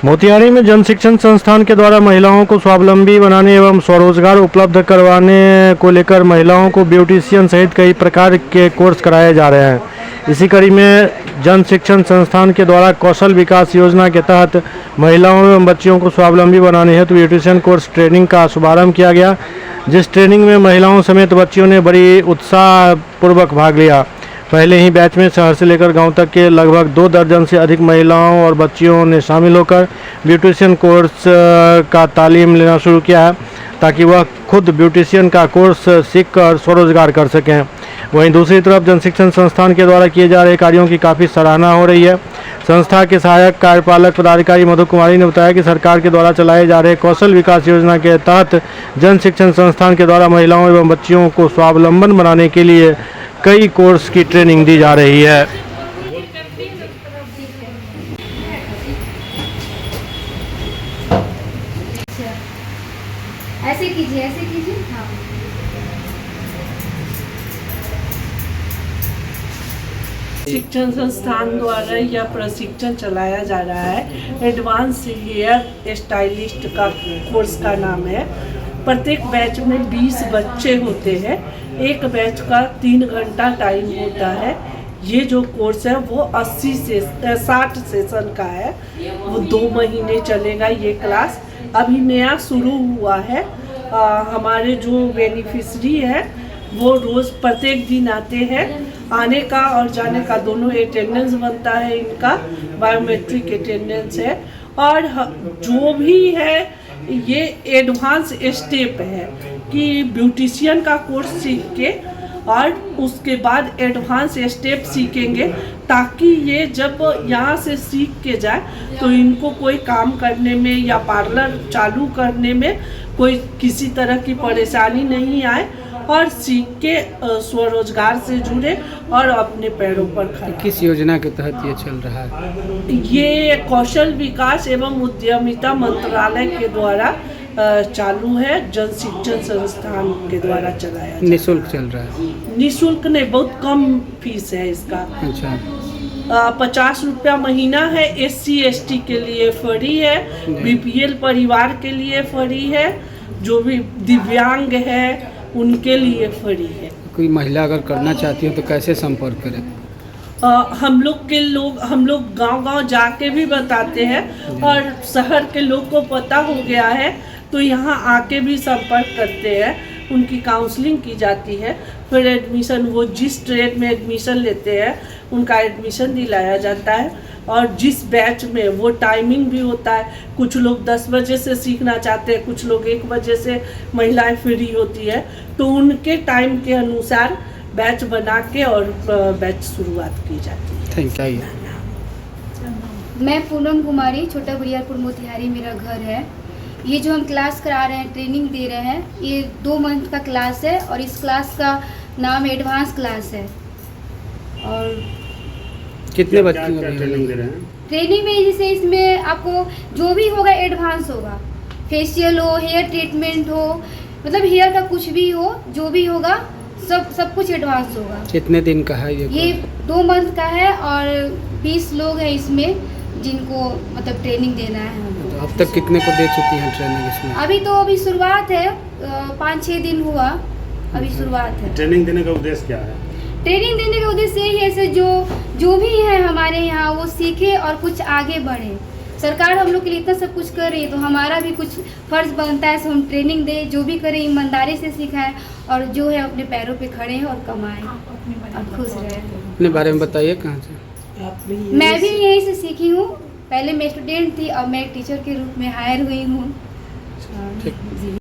मोतिहारी में जन शिक्षण संस्थान के द्वारा महिलाओं को स्वावलंबी बनाने एवं स्वरोजगार उपलब्ध करवाने को लेकर महिलाओं को ब्यूटिशियन सहित कई प्रकार के कोर्स कराए जा रहे हैं। इसी कड़ी में जन शिक्षण संस्थान के द्वारा कौशल विकास योजना के तहत महिलाओं एवं बच्चियों को स्वावलंबी बनाने हेतु ब्यूटिशियन कोर्स ट्रेनिंग का शुभारंभ किया गया, जिस ट्रेनिंग में महिलाओं समेत बच्चियों ने बड़ी उत्साहपूर्वक भाग लिया। पहले ही बैच में शहर से लेकर गांव तक के लगभग 2 दर्जन से अधिक महिलाओं और बच्चियों ने शामिल होकर ब्यूटिशियन कोर्स का तालीम लेना शुरू किया है, ताकि वह खुद ब्यूटिशियन का कोर्स सीखकर स्वरोजगार कर सकें। वहीं दूसरी तरफ जन शिक्षण संस्थान के द्वारा किए जा रहे कार्यों की काफ़ी सराहना हो रही है। संस्था के सहायक कार्यपालक पदाधिकारी मधु कुमारी ने बताया कि सरकार के द्वारा चलाए जा रहे कौशल विकास योजना के तहत जन शिक्षण संस्थान के द्वारा महिलाओं एवं बच्चियों को स्वावलंबन बनाने के लिए कई कोर्स की ट्रेनिंग दी जा रही है। ऐसे कीजिए हाँ। शिक्षण संस्थान द्वारा यह प्रशिक्षण चलाया जा रहा है। एडवांस हेयर स्टाइलिस्ट का कोर्स का नाम है। प्रत्येक बैच में 20 बच्चे होते हैं। एक बैच का 3 घंटा टाइम होता है। ये जो कोर्स है वो 60 सेशन का है। वो 2 महीने चलेगा ये क्लास। अभी नया शुरू हुआ है। हमारे जो बेनिफिशरी है वो रोज़ प्रत्येक दिन आते हैं। आने का और जाने का दोनों अटेंडेंस बनता है। इनका बायोमेट्रिक अटेंडेंस है। और जो भी है ये एडवांस स्टेप है कि ब्यूटिशियन का कोर्स सीख के और उसके बाद एडवांस स्टेप सीखेंगे, ताकि ये जब यहाँ से सीख के जाए तो इनको कोई काम करने में या पार्लर चालू करने में कोई किसी तरह की परेशानी नहीं आए और सीख के स्वरोजगार से जुड़े और अपने पैरों पर खड़े। किस योजना के तहत ये चल रहा है? ये कौशल विकास एवं उद्यमिता मंत्रालय के द्वारा चालू है। जन शिक्षण संस्थान के द्वारा चलाया। निःशुल्क चल रहा है? निःशुल्क नहीं, बहुत कम फीस है इसका। अच्छा। 50 रुपया महीना है। SC ST के लिए फ्री है। BPL परिवार के लिए फ्री है। जो भी दिव्यांग है उनके लिए फ्री है। कोई महिला अगर करना चाहती हो तो कैसे संपर्क करें? हम लोग गांव-गांव जाके भी बताते हैं और शहर के लोग को पता हो गया है तो यहाँ आके भी संपर्क करते हैं। उनकी काउंसलिंग की जाती है। फिर एडमिशन, वो जिस ट्रेड में एडमिशन लेते हैं उनका एडमिशन दिलाया जाता है। और जिस बैच में वो टाइमिंग भी होता है। कुछ लोग 10 बजे से सीखना चाहते हैं, कुछ लोग 1 बजे से महिलाएं फ्री होती है, तो उनके टाइम के अनुसार बैच बना के और बैच शुरुआत की जाती है। Thank you. मैं पूनम कुमारी, छोटा बरियारपुर मोतिहारी मेरा घर है। ये जो हम क्लास करा रहे हैं, ट्रेनिंग दे रहे हैं, ये 2 मंथ का क्लास है और इस क्लास का नाम एडवांस क्लास है। और कितने बच्चे ट्रेनिंग दे रहे हैं? ट्रेनिंग में जैसे इसमें आपको जो भी होगा एडवांस होगा। फेशियल हो, हेयर ट्रीटमेंट हो, मतलब हेयर का कुछ भी हो, जो भी होगा सब कुछ एडवांस होगा। कितने दिन का है ये 2 मंथ का है और 20 लोग हैं इसमें जिनको मतलब ट्रेनिंग देना है हम लोग। तो अब तक कितने को दे चुकी हैं ट्रेनिंग इसमें? अभी शुरुआत है। 5-6 दिन हुआ, अभी शुरुआत है। ट्रेनिंग देने का उद्देश्य क्या है? ट्रेनिंग देने का उद्देश्य यही है ऐसे जो भी है हमारे यहाँ वो सीखे और कुछ आगे बढ़े। सरकार हम लोग के लिए इतना सब कुछ कर रही है तो हमारा भी कुछ फर्ज बनता है। हम ट्रेनिंग दें, जो भी करें ईमानदारी से सिखाएं और जो है अपने पैरों पे खड़े हैं और कमाएं और खुश रहें। अपने बारे में बताइए, कहाँ से? मैं भी यहीं से सीखी हूँ। पहले मैं स्टूडेंट थी, अब मैं टीचर के रूप में हायर हुई हूँ। ठीक।